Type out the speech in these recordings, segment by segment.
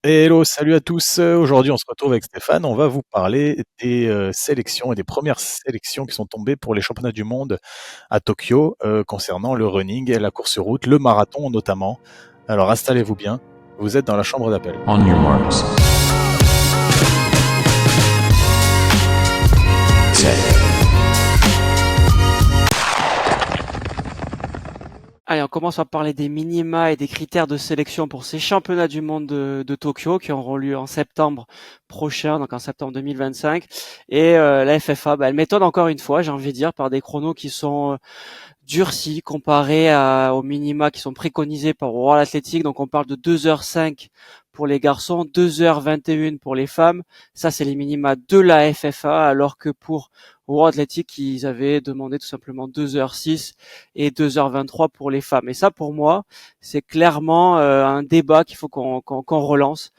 Hello, salut à tous. Aujourd'hui, on se retrouve avec Stéphane. On va vous parler des sélections et des premières sélections qui sont tombées pour les championnats du monde à Tokyo concernant le running et la course sur route, le marathon notamment. Alors installez-vous bien, vous êtes dans la chambre d'appel. On your marks. Set. Allez, on commence par parler des minima et des critères de sélection pour ces championnats du monde de Tokyo qui auront lieu en septembre prochain, donc en septembre 2025. Et la FFA, elle m'étonne encore une fois, j'ai envie de dire, par des chronos qui sont durcis comparés aux minima qui sont préconisés par World Athletics. Donc on parle de 2h05 pour les garçons, 2h21 pour les femmes. Ça, c'est les minima de la FFA, alors que pour World Athletics, ils avaient demandé tout simplement 2h06 et 2h23 pour les femmes. Et ça, pour moi, c'est clairement un débat qu'il faut qu'on relance.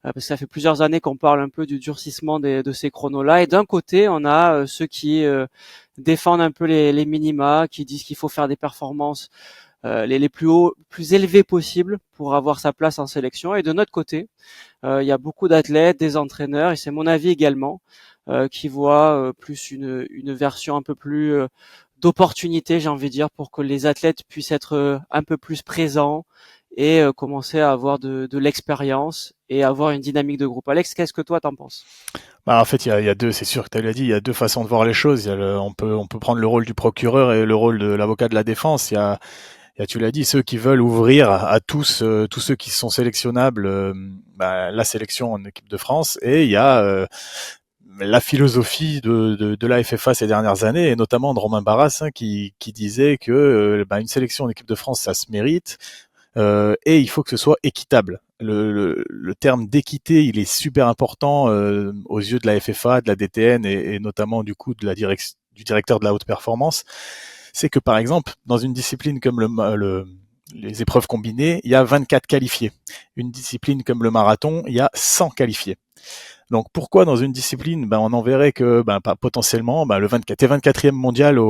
Parce que ça fait plusieurs années qu'on parle un peu du durcissement de ces chronos-là. Et d'un côté, on a ceux qui défendent un peu les minima, qui disent qu'il faut faire des performances les plus élevées possibles pour avoir sa place en sélection. Et de notre côté, il y a beaucoup d'athlètes, des entraîneurs, et c'est mon avis également, qui voient plus une version un peu plus d'opportunité, j'ai envie de dire, pour que les athlètes puissent être un peu plus présents et commencer à avoir de l'expérience et avoir une dynamique de groupe. Alex, qu'est-ce que toi t'en penses? En fait, il y a deux, c'est sûr que tu l'as dit, il y a deux façons de voir les choses. On peut prendre le rôle du procureur et le rôle de l'avocat de la défense. Tu l'as dit, ceux qui veulent ouvrir à tous ceux qui sont sélectionnables, la sélection en équipe de France, et il y a la philosophie de la FFA ces dernières années, et notamment de Romain Barras, qui disait que une sélection en équipe de France, ça se mérite, et il faut que ce soit équitable. Le terme d'équité, il est super important aux yeux de la FFA, de la DTN et notamment du coup du directeur de la haute performance. C'est que par exemple, dans une discipline comme les épreuves combinées, il y a 24 qualifiés. Une discipline comme le marathon, il y a 100 qualifiés. Donc pourquoi dans une discipline, on enverrait que potentiellement t'es 24e mondial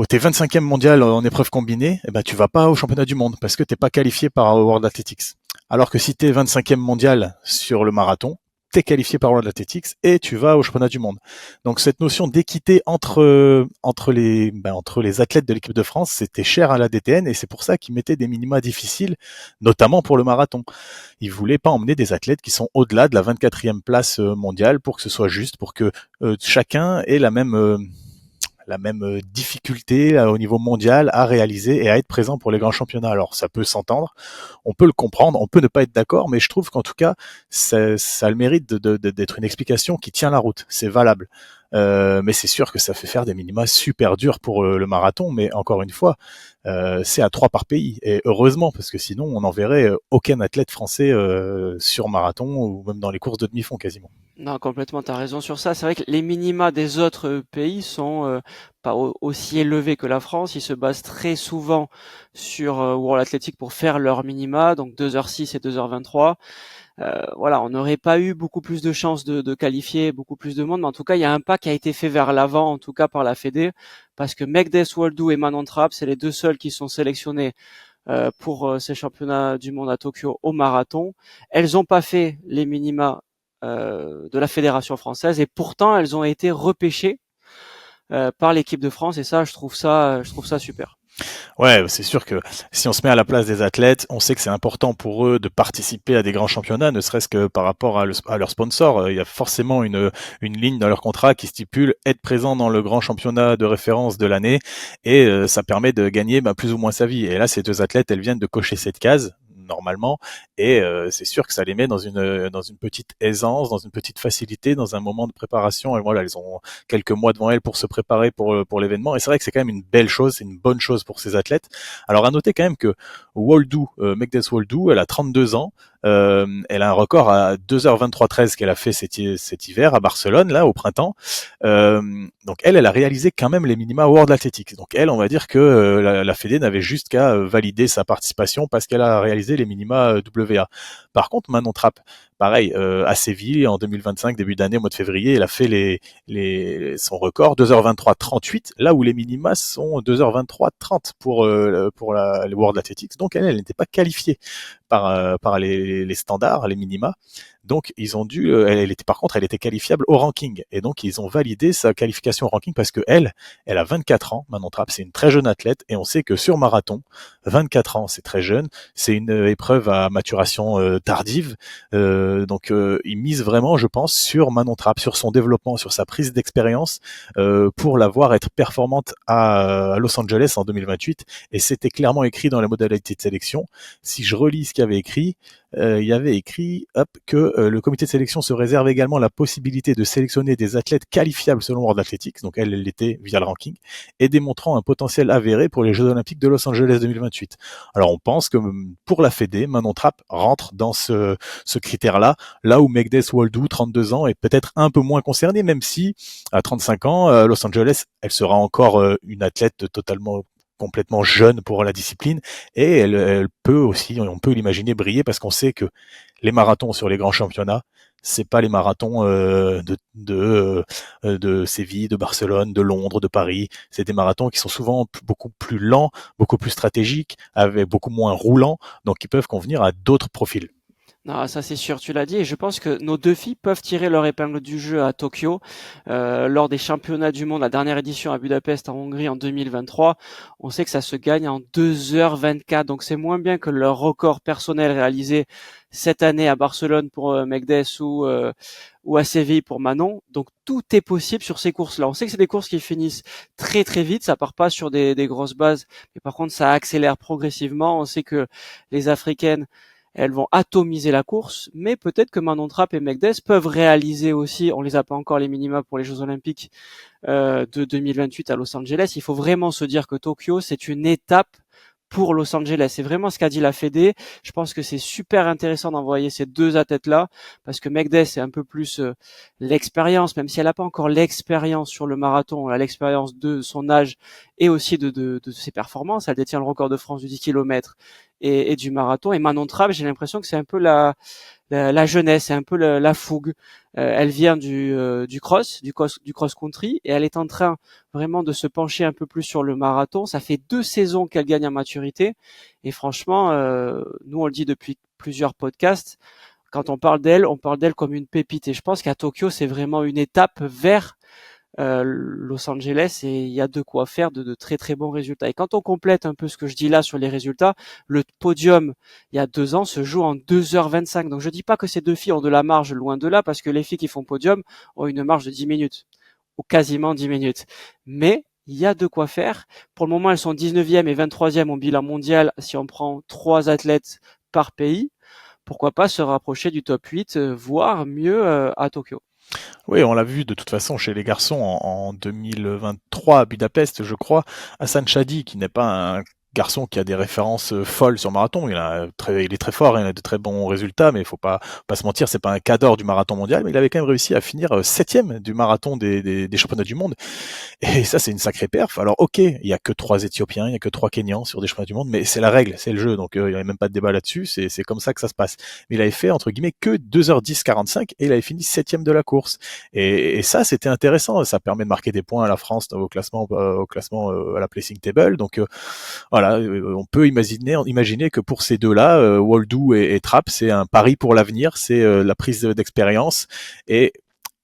t'es 25e mondial en épreuve combinée, tu vas pas au championnat du monde parce que t'es pas qualifié par World Athletics. Alors que si t'es 25e mondial sur le marathon, t'es qualifié par World Athletics et tu vas au championnat du monde. Donc cette notion d'équité entre les athlètes de l'équipe de France, c'était cher à la DTN et c'est pour ça qu'ils mettaient des minima difficiles, notamment pour le marathon. Ils voulaient pas emmener des athlètes qui sont au-delà de la 24e place mondiale pour que ce soit juste, pour que chacun ait la même difficulté au niveau mondial à réaliser et à être présent pour les grands championnats. Alors ça peut s'entendre, on peut le comprendre, on peut ne pas être d'accord, mais je trouve qu'en tout cas, ça a le mérite d'être une explication qui tient la route, c'est valable. Mais c'est sûr que ça fait faire des minima super durs pour le marathon, mais encore une fois, c'est à 3 par pays, et heureusement, parce que sinon on n'enverrait aucun athlète français sur marathon, ou même dans les courses de demi-fond quasiment. Non, complètement, tu as raison sur ça. C'est vrai que les minima des autres pays sont pas aussi élevés que la France. Ils se basent très souvent sur World Athletics pour faire leurs minima, donc 2h06 et 2h23. Voilà, on n'aurait pas eu beaucoup plus de chances de qualifier beaucoup plus de monde, mais en tout cas, il y a un pas qui a été fait vers l'avant, en tout cas par la Fédé, parce que Megdes Waldu et Manon Trapp, c'est les deux seuls qui sont sélectionnés pour ces championnats du monde à Tokyo au marathon. Elles n'ont pas fait les minima de la fédération française et pourtant elles ont été repêchées par l'équipe de France et ça, je trouve ça super. Ouais, c'est sûr que si on se met à la place des athlètes, on sait que c'est important pour eux de participer à des grands championnats, ne serait-ce que par rapport à leur sponsor. Il y a forcément une ligne dans leur contrat qui stipule être présent dans le grand championnat de référence de l'année, et ça permet de gagner plus ou moins sa vie. Et là, ces deux athlètes, elles viennent de cocher cette case normalement, et c'est sûr que ça les met dans une petite aisance, dans une petite facilité, dans un moment de préparation. Et voilà, elles ont quelques mois devant elles pour se préparer pour l'événement, et c'est vrai que c'est quand même une belle chose, c'est une bonne chose pour ces athlètes. Alors à noter quand même que Waldu, Megdes Waldu, elle a 32 ans, elle a un record à 2h23-13 qu'elle a fait cet hiver à Barcelone, là, au printemps. Donc elle a réalisé quand même les minima World Athletics. Donc elle, on va dire que la Fédé n'avait juste qu'à valider sa participation parce qu'elle a réalisé les minima WA. Par contre, Manon Trapp, pareil, à Séville en 2025, début d'année, au mois de février, elle a fait son record 2h23-38, là où les minima sont 2h23-30 pour le World Athletics. Donc elle n'était pas qualifiée par les standards, les minima. Donc ils ont dû, par contre, elle était qualifiable au ranking, et donc ils ont validé sa qualification au ranking parce que elle a 24 ans. Manon Trapp, c'est une très jeune athlète, et on sait que sur marathon, 24 ans, c'est très jeune. C'est une épreuve à maturation tardive, donc ils misent vraiment, je pense, sur Manon Trapp, sur son développement, sur sa prise d'expérience, pour la voir être performante à Los Angeles en 2028. Et c'était clairement écrit dans la modalité de sélection. Si je relis ce qu'il y avait écrit, il y avait écrit que le comité de sélection se réserve également la possibilité de sélectionner des athlètes qualifiables selon World Athletics, donc elle l'était via le ranking, et démontrant un potentiel avéré pour les Jeux Olympiques de Los Angeles 2028. Alors on pense que pour la Fédé, Manon Trapp rentre dans ce critère-là, là où Megdes Waldou, 32 ans, est peut-être un peu moins concerné, même si à 35 ans, à Los Angeles, elle sera encore une athlète complètement jeune pour la discipline, et elle peut aussi, on peut l'imaginer briller, parce qu'on sait que les marathons sur les grands championnats, c'est pas les marathons de Séville, de Barcelone, de Londres, de Paris. C'est des marathons qui sont souvent beaucoup plus lents, beaucoup plus stratégiques, avec beaucoup moins roulants, donc qui peuvent convenir à d'autres profils. Non, ça c'est sûr, tu l'as dit, et je pense que nos deux filles peuvent tirer leur épingle du jeu à Tokyo, lors des championnats du monde, la dernière édition à Budapest en Hongrie en 2023. On sait que ça se gagne en 2h24, donc c'est moins bien que leur record personnel réalisé cette année à Barcelone pour Megdes ou à Séville pour Manon. Donc tout est possible sur ces courses-là. On sait que c'est des courses qui finissent très très vite, ça part pas sur des grosses bases, mais par contre ça accélère progressivement. On sait que les Africaines, elles vont atomiser la course, mais peut-être que Manon Trapp et Megdes peuvent réaliser aussi, on les a pas encore les minima pour les Jeux Olympiques de 2028 à Los Angeles. Il faut vraiment se dire que Tokyo, c'est une étape pour Los Angeles. C'est vraiment ce qu'a dit la Fédé. Je pense que c'est super intéressant d'envoyer ces deux athlètes-là, parce que Megdes, c'est un peu plus l'expérience, même si elle n'a pas encore l'expérience sur le marathon, elle a l'expérience de son âge et aussi de ses performances. Elle détient le record de France du 10 km et du marathon. Et Manon Trapp, j'ai l'impression que c'est un peu la jeunesse, c'est un peu la fougue. Elle vient du cross-country, et elle est en train vraiment de se pencher un peu plus sur le marathon. Ça fait 2 saisons qu'elle gagne en maturité, et franchement, nous on le dit depuis plusieurs podcasts, quand on parle d'elle comme une pépite. Et je pense qu'à Tokyo, c'est vraiment une étape vers Los Angeles, et il y a de quoi faire de très très bons résultats. Et quand on complète un peu ce que je dis là sur les résultats, le podium il y a 2 ans se joue en 2h25. Donc je dis pas que ces deux filles ont de la marge, loin de là, parce que les filles qui font podium ont une marge de 10 minutes, ou quasiment 10 minutes. Mais il y a de quoi faire. Pour le moment, elles sont 19e et 23e au bilan mondial si on prend 3 athlètes par pays. Pourquoi pas se rapprocher du top 8, voire mieux à Tokyo. Oui, on l'a vu de toute façon chez les garçons en 2023 à Budapest, je crois. Hassan Chadi, qui n'est pas un garçon qui a des références folles sur marathon, il est très fort, il a de très bons résultats, mais il faut pas se mentir, c'est pas un cadre du marathon mondial, mais il avait quand même réussi à finir septième du marathon des championnats du monde. Et ça, c'est une sacrée perf. Alors, ok, il y a que 3 Éthiopiens, il y a que 3 Kenyans sur des championnats du monde, mais c'est la règle, c'est le jeu, donc il y avait même pas de débat là-dessus. C'est comme ça que ça se passe. Mais il avait fait entre guillemets que 2h10-45, et il avait fini septième de la course. Et ça, c'était intéressant. Ça permet de marquer des points à la France au classement à la placing table. Donc voilà, on peut imaginer que pour ces deux-là, Waldou et Trapp, c'est un pari pour l'avenir, c'est la prise d'expérience. Et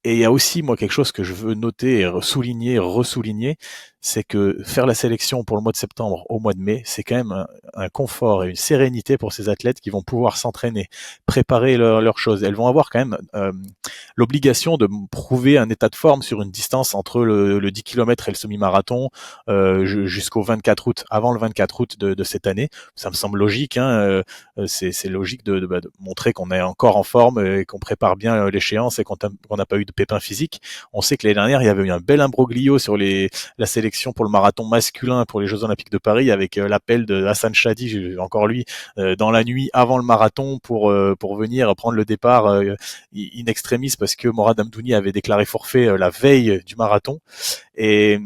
il y a aussi, moi, quelque chose que je veux noter et souligner, ressouligner, c'est que faire la sélection pour le mois de septembre au mois de mai, c'est quand même un confort et une sérénité pour ces athlètes qui vont pouvoir s'entraîner, préparer leurs choses. Elles vont avoir quand même l'obligation de prouver un état de forme sur une distance entre le 10 km et le semi-marathon jusqu'au 24 août, avant le 24 août de cette année. Ça me semble logique, hein, c'est logique de montrer qu'on est encore en forme et qu'on prépare bien l'échéance et qu'on n'a pas eu de pépins physiques. On sait que l'année dernière, il y avait eu un bel imbroglio sur la sélection pour le marathon masculin pour les Jeux Olympiques de Paris, avec l'appel de Hassan Chadi, encore lui, dans la nuit avant le marathon pour venir prendre le départ in extremis, parce que Morad Amdouni avait déclaré forfait la veille du marathon. Et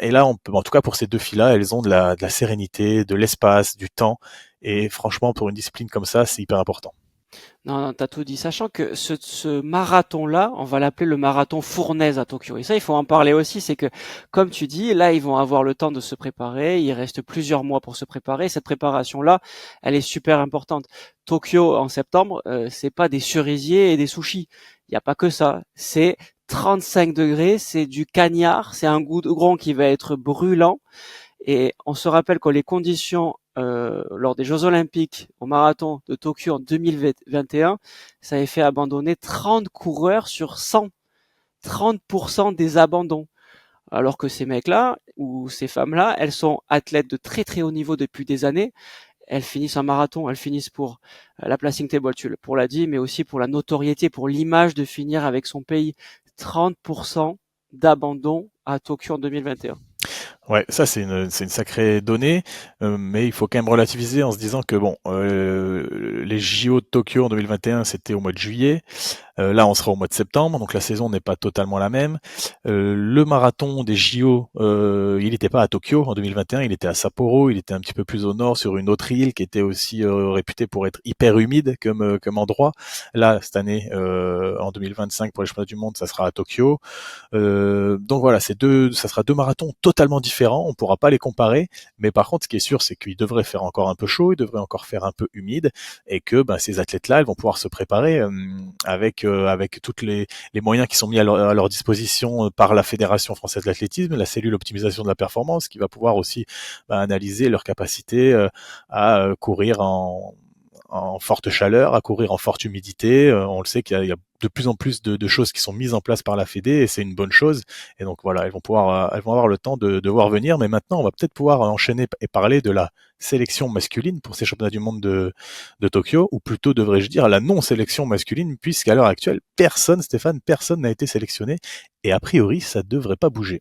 là, on peut, en tout cas pour ces deux filles-là, elles ont de la sérénité, de l'espace, du temps, et franchement, pour une discipline comme ça, c'est hyper important. Non, non, t'as tout dit. Sachant que ce marathon-là, on va l'appeler le marathon fournaise à Tokyo. Et ça, il faut en parler aussi. C'est que, comme tu dis, là, ils vont avoir le temps de se préparer. Il reste plusieurs mois pour se préparer. Cette préparation-là, elle est super importante. Tokyo en septembre, c'est pas des cerisiers et des sushis. Il n'y a pas que ça. C'est 35 degrés, c'est du cagnard, c'est un goudron qui va être brûlant. Et on se rappelle que les conditions lors des Jeux Olympiques au marathon de Tokyo en 2021, ça avait fait abandonner 30 coureurs sur 100, 30% des abandons. Alors que ces mecs-là ou ces femmes-là, elles sont athlètes de très très haut niveau depuis des années. Elles finissent un marathon, elles finissent pour la placing table, pour l'a dit, mais aussi pour la notoriété, pour l'image de finir avec son pays. 30% d'abandon à Tokyo en 2021. Ouais, ça c'est une sacrée donnée, mais il faut quand même relativiser en se disant que bon, les JO de Tokyo en 2021 c'était au mois de juillet. Là, on sera au mois de septembre, donc la saison n'est pas totalement la même. Le marathon des JO, il n'était pas à Tokyo en 2021, il était à Sapporo, il était un petit peu plus au nord sur une autre île qui était aussi réputée pour être hyper humide comme endroit. Là, cette année, en 2025 pour les championnats du monde, ça sera à Tokyo. Donc voilà, ça sera deux marathons totalement différents. On pourra pas les comparer, mais par contre, ce qui est sûr, c'est qu'il devrait faire encore un peu chaud, il devrait encore faire un peu humide, et que ben, ces athlètes-là, elles vont pouvoir se préparer avec toutes les moyens qui sont mis à leur disposition par la Fédération française de l'athlétisme, la cellule optimisation de la performance, qui va pouvoir aussi analyser leur capacité à courir en forte chaleur, à courir en forte humidité. On le sait qu'il y a de plus en plus de choses qui sont mises en place par la Fédé et c'est une bonne chose. Et donc voilà, elles vont avoir le temps de voir venir. Mais maintenant, on va peut-être pouvoir enchaîner et parler de la sélection masculine pour ces championnats du monde de Tokyo, ou plutôt devrais-je dire la non-sélection masculine, puisqu'à l'heure actuelle, Stéphane, personne n'a été sélectionné et a priori, ça devrait pas bouger.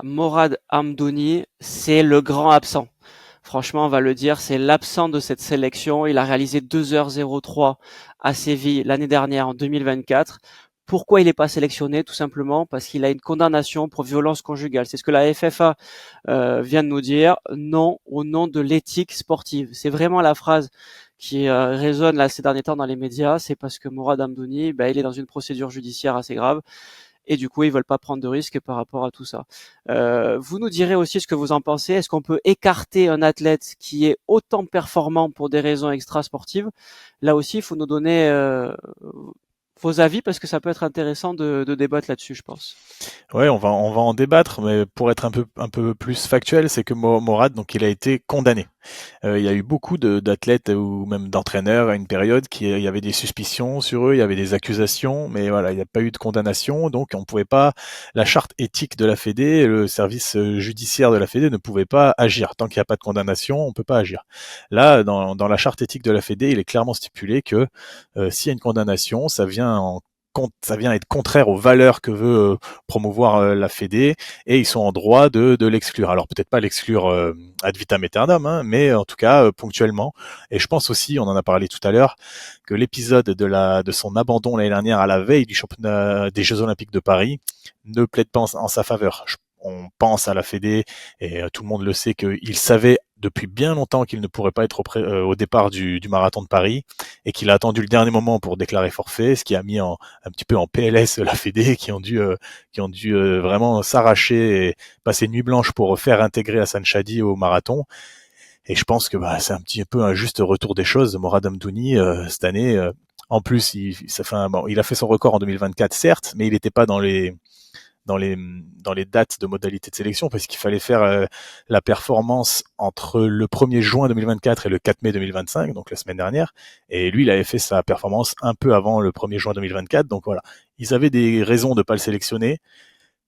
Morad Hamdouni, c'est le grand absent. Franchement, on va le dire, c'est l'absent de cette sélection. Il a réalisé 2h03 à Séville l'année dernière, en 2024. Pourquoi il n'est pas sélectionné? Tout simplement parce qu'il a une condamnation pour violence conjugale. C'est ce que la FFA vient de nous dire. Non, au nom de l'éthique sportive. C'est vraiment la phrase qui résonne là ces derniers temps dans les médias. C'est parce que Morad Hamdouni, il est dans une procédure judiciaire assez grave. Et du coup, ils veulent pas prendre de risques par rapport à tout ça. Vous nous direz aussi ce que vous en pensez. Est-ce qu'on peut écarter un athlète qui est autant performant pour des raisons extrasportives? Là aussi, il faut nous donner vos avis parce que ça peut être intéressant de débattre là-dessus, je pense. Ouais, on va en débattre, mais pour être un peu plus factuel, c'est que Morad, donc, il a été condamné. Il y a eu beaucoup d'athlètes ou même d'entraîneurs à une période il y avait des suspicions sur eux, il y avait des accusations, mais voilà, il n'y a pas eu de condamnation, donc on pouvait pas, la charte éthique de la Fédé, le service judiciaire de la Fédé ne pouvait pas agir. Tant qu'il n'y a pas de condamnation, on peut pas agir. Là, dans la charte éthique de la Fédé, il est clairement stipulé que s'il y a une condamnation, ça vient être contraire aux valeurs que veut promouvoir la Fédé, et ils sont en droit de l'exclure. Alors peut-être pas l'exclure ad vitam aeternam, hein, mais en tout cas ponctuellement. Et je pense aussi, on en a parlé tout à l'heure, que l'épisode de son abandon l'année dernière à la veille du championnat des Jeux Olympiques de Paris ne plaide pas en sa faveur. On pense à la Fédé, et tout le monde le sait, qu'il savait depuis bien longtemps qu'il ne pourrait pas être au départ du marathon de Paris, et qu'il a attendu le dernier moment pour déclarer forfait, ce qui a mis un petit peu en PLS la Fédé, qui ont dû vraiment s'arracher et passer nuit blanche pour faire intégrer Hassan Chadi au marathon. Et je pense que c'est un petit peu un juste retour des choses. Morad Hamdouni, cette année, en plus, il a fait son record en 2024, certes, mais il n'était pas dans les dates de modalité de sélection, parce qu'il fallait faire la performance entre le 1er juin 2024 et le 4 mai 2025, donc la semaine dernière. Et lui, il avait fait sa performance un peu avant le 1er juin 2024. Donc voilà, ils avaient des raisons de pas le sélectionner,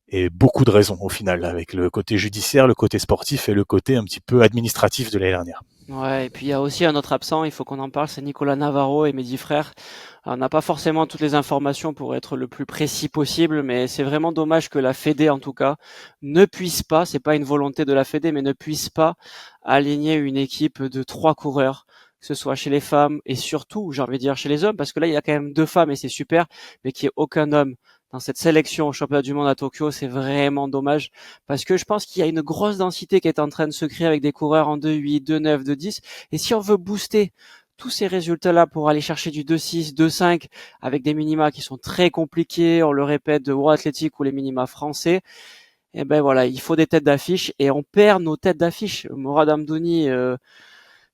et beaucoup de raisons au final, avec le côté judiciaire, le côté sportif et le côté un petit peu administratif de l'année dernière. Ouais, et puis il y a aussi un autre absent, il faut qu'on en parle, c'est Nicolas Navarro et Mehdi Frère. On n'a pas forcément toutes les informations pour être le plus précis possible, mais c'est vraiment dommage que la Fédé, en tout cas, ne puisse pas, c'est pas une volonté de la Fédé, mais ne puisse pas aligner une équipe de 3 coureurs, que ce soit chez les femmes et surtout, j'ai envie de dire, chez les hommes, parce que là, il y a quand même 2 femmes et c'est super, mais qu'il n'y ait aucun homme dans cette sélection au championnat du monde à Tokyo, c'est vraiment dommage, parce que je pense qu'il y a une grosse densité qui est en train de se créer avec des coureurs en 2,8, 2,9, 2,10, et si on veut booster tous ces résultats-là pour aller chercher du 2,6, 2,5 avec des minima qui sont très compliqués, on le répète, de World Athletic ou les minima français, et ben voilà, il faut des têtes d'affiche et on perd nos têtes d'affiche. Morad Amdouni,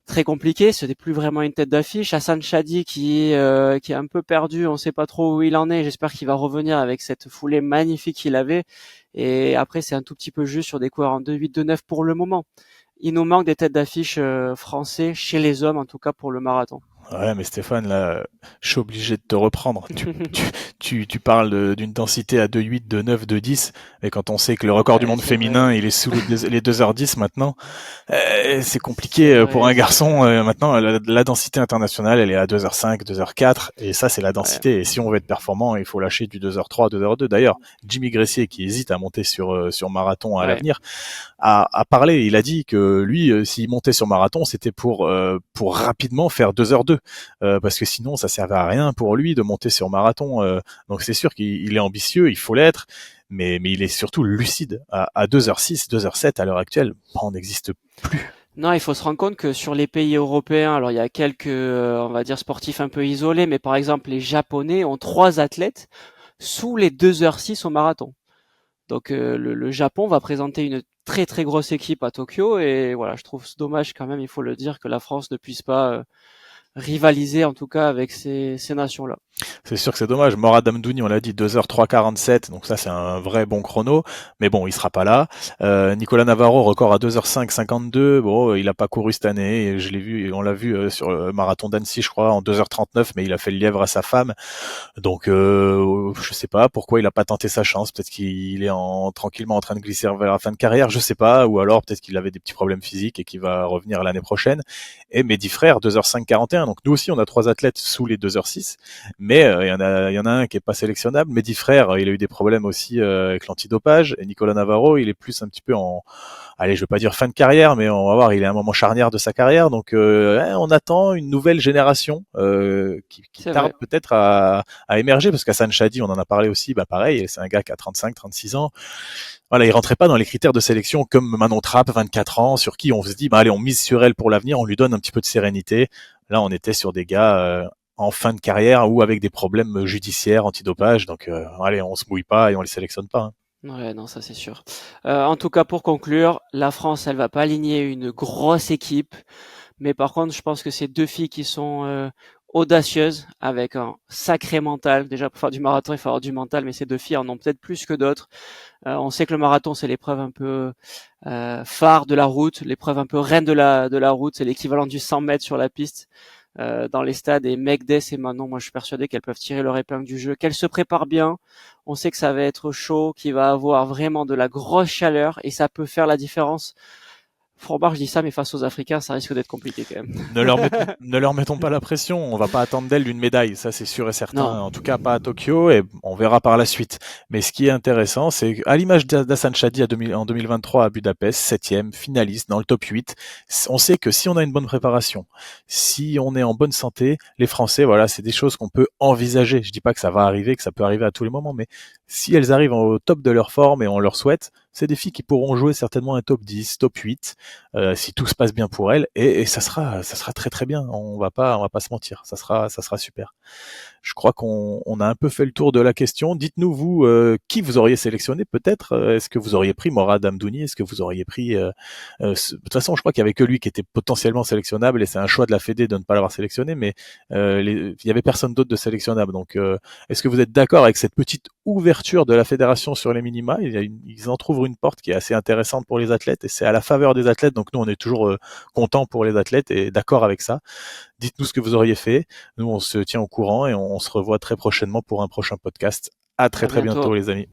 très compliqué, ce n'est plus vraiment une tête d'affiche. Hassan Chadi qui est un peu perdu, on ne sait pas trop où il en est. J'espère qu'il va revenir avec cette foulée magnifique qu'il avait. Et après, c'est un tout petit peu juste sur des coureurs en 2,8, 2,9 pour le moment. Il nous manque des têtes d'affiche français chez les hommes, en tout cas pour le marathon. Ouais, mais Stéphane, là, je suis obligé de te reprendre. Tu parles d'une densité à 2,8, 2,9, 2,10, et quand on sait que le record du Ouais, monde c'est vrai. féminin, il est sous les 2h10 maintenant, c'est compliqué C'est pour vrai, un c'est vrai. garçon. Maintenant, la densité internationale, elle est à 2h5, 2h4, et ça, c'est la Ouais. densité. Et si on veut être performant, il faut lâcher du 2h3, 2h2. D'ailleurs, Jimmy Gressier, qui hésite à monter sur marathon à Ouais. l'avenir, a parlé. Il a dit que lui, s'il montait sur marathon, c'était pour rapidement faire 2h2, parce que sinon, ça servait à rien pour lui de monter sur marathon. Donc c'est sûr qu'il est ambitieux, il faut l'être, mais il est surtout lucide. À 2h6, 2h7 à l'heure actuelle, on n'existe plus. Non, il faut se rendre compte que sur les pays européens, alors il y a quelques, on va dire, sportifs un peu isolés, mais par exemple, les Japonais ont 3 athlètes sous les 2h06 au marathon. Donc le Japon va présenter une très très grosse équipe à Tokyo et voilà, je trouve dommage quand même, il faut le dire, que la France ne puisse pas rivaliser en tout cas avec ces nations-là. C'est sûr que c'est dommage. Morad Amdouni, on l'a dit, 2h3,47, donc ça c'est un vrai bon chrono, mais bon, il sera pas là. Nicolas Navarro, record à 2h5,52, bon, il a pas couru cette année, et je l'ai vu, on l'a vu sur le marathon d'Annecy, je crois, en 2h39, mais il a fait le lièvre à sa femme. Donc je sais pas pourquoi il a pas tenté sa chance. Peut-être qu'il est tranquillement en train de glisser vers la fin de carrière, je sais pas. Ou alors peut-être qu'il avait des petits problèmes physiques et qu'il va revenir l'année prochaine. Et Mehdi Frère, 2h5,41. Donc nous aussi, on a 3 athlètes sous les 2h6. Mais il y en a un qui est pas sélectionnable. Mehdi Frère, il a eu des problèmes aussi avec l'antidopage. Et Nicolas Navarro, il est plus un petit peu allez, je veux pas dire fin de carrière, mais on va voir, il est à un moment charnière de sa carrière. Donc on attend une nouvelle génération qui C'est tarde vrai. peut-être à émerger, parce qu'Hassan Chadi, on en a parlé aussi, bah pareil, c'est un gars qui a 35, 36 ans. Voilà, il rentrait pas dans les critères de sélection comme Manon Trapp, 24 ans, sur qui on se dit, bah allez, on mise sur elle pour l'avenir, on lui donne un petit peu de sérénité. Là, on était sur des gars en fin de carrière ou avec des problèmes judiciaires, antidopage. Donc, allez, on se mouille pas et on les sélectionne pas, hein. Ouais, non, ça c'est sûr. En tout cas, pour conclure, la France, elle va pas aligner une grosse équipe. Mais par contre, je pense que c'est deux filles qui sont audacieuses, avec un sacré mental. Déjà, pour faire du marathon, il faut avoir du mental, mais ces deux filles en ont peut-être plus que d'autres. On sait que le marathon, c'est l'épreuve un peu phare de la route, l'épreuve un peu reine de la route. C'est l'équivalent du 100 mètres sur la piste dans les stades. Et Megdes et Manon, moi, je suis persuadé qu'elles peuvent tirer leur épingle du jeu, qu'elles se préparent bien. On sait que ça va être chaud, qu'il va avoir vraiment de la grosse chaleur, et ça peut faire la différence. Fourbard, je dis ça, mais face aux Africains, ça risque d'être compliqué quand même. Ne leur mettons pas la pression. On va pas attendre d'elle une médaille, ça c'est sûr et certain. Non. En tout cas, pas à Tokyo, et on verra par la suite. Mais ce qui est intéressant, c'est qu'à l'image d'Hassan Chadi en 2023 à Budapest, 7e, finaliste dans le top 8, on sait que si on a une bonne préparation, si on est en bonne santé, les Français, voilà, c'est des choses qu'on peut envisager. Je dis pas que ça va arriver, que ça peut arriver à tous les moments, mais si elles arrivent au top de leur forme, et on leur souhaite, c'est des filles qui pourront jouer certainement un top 10, top 8, si tout se passe bien pour elles, et ça sera très très bien. On va pas se mentir, ça sera super. Je crois qu'on a un peu fait le tour de la question. Dites-nous, vous, qui vous auriez sélectionné peut-être. Est-ce que vous auriez pris Morad Amdouni? Est-ce que vous auriez pris... de toute façon, je crois qu'il y avait que lui qui était potentiellement sélectionnable, et c'est un choix de la Fédé de ne pas l'avoir sélectionné, mais il y avait personne d'autre de sélectionnable. Donc, est-ce que vous êtes d'accord avec cette petite ouverture de la fédération sur les minima? Ils entrouvent une porte qui est assez intéressante pour les athlètes, et c'est à la faveur des athlètes. Donc nous, on est toujours contents pour les athlètes et d'accord avec ça. Dites-nous ce que vous auriez fait. Nous, on se tient au courant et on se revoit très prochainement pour un prochain podcast. À très À très bientôt, bientôt. les amis.